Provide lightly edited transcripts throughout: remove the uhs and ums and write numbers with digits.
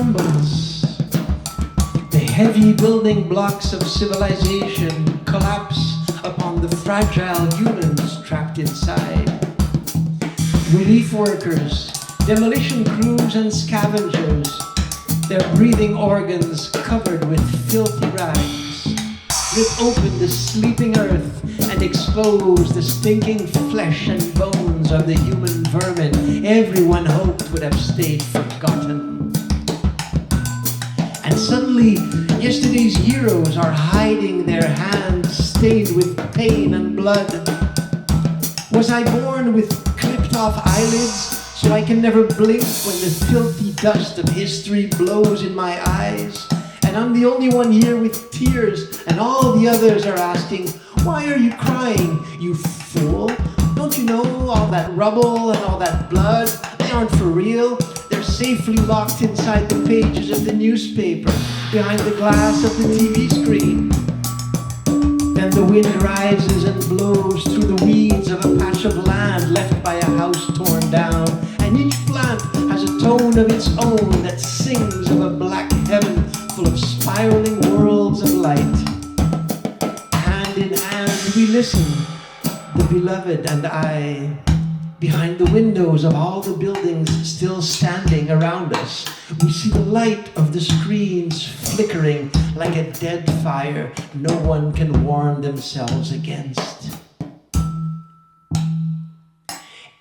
crumbles. The heavy building blocks of civilization collapse upon the fragile humans trapped inside. Relief workers, demolition crews and scavengers, their breathing organs covered with filthy rags, rip open the sleeping earth and expose the stinking flesh and bones of the human vermin everyone hoped would have stayed forgotten. And suddenly, yesterday's heroes are hiding their hands stained with pain and blood. Was I born with clipped off eyelids so I can never blink when the filthy dust of history blows in my eyes? And I'm the only one here with tears, and all the others are asking, why are you crying, you fool? Don't you know all that rubble and all that blood? They aren't for real. They're safely locked inside the pages of the newspaper, behind the glass of the TV screen. Then the wind rises and blows through the weeds of a patch of land left by a house torn down. And each plant has a tone of its own that sings of a black heaven full of spiraling worlds of light. Hand in hand we listen, the beloved and I, behind the windows of all the buildings still standing around us. We see the light of the screens flickering like a dead fire no one can warm themselves against.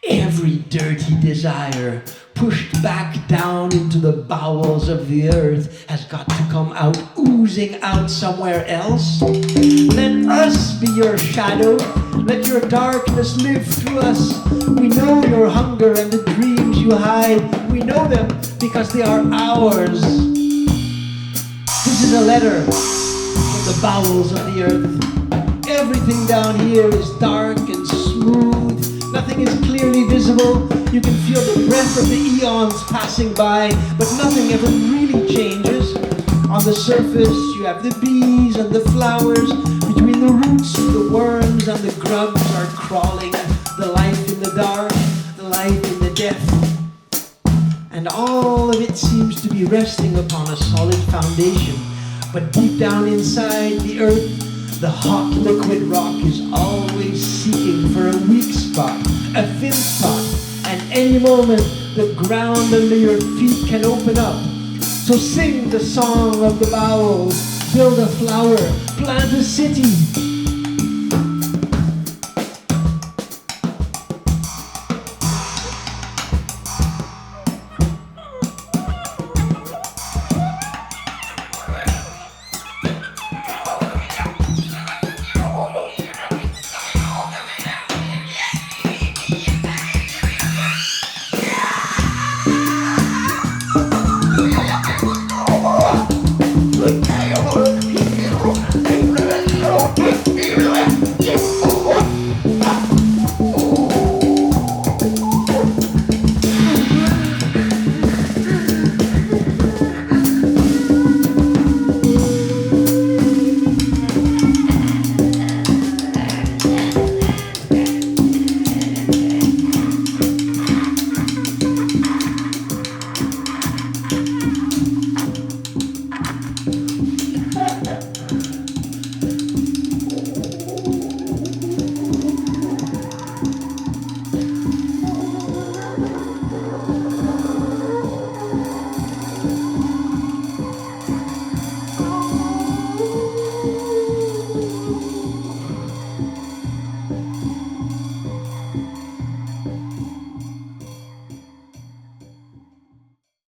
Every dirty desire pushed back down into the bowels of the earth has got to come out, oozing out somewhere else. Let us be your shadow. Let your darkness live through us. We know your hunger and the dreams you hide. We know them because they are ours. This is a letter from the bowels of the earth. Everything down here is dark and smooth. Nothing is clearly visible. You can feel the breath of the eons passing by, but nothing ever really changes. On the surface, you have the bees and the flowers. Between the roots, the worms and the grubs are crawling. The life in the dark, the life in the death. And all of it seems to be resting upon a solid foundation. But deep down inside the earth, the hot liquid rock is always seeking for a weak spot, a thin spot, and any moment the ground under your feet can open up. So sing the song of the bowels, build a flower, plant a city,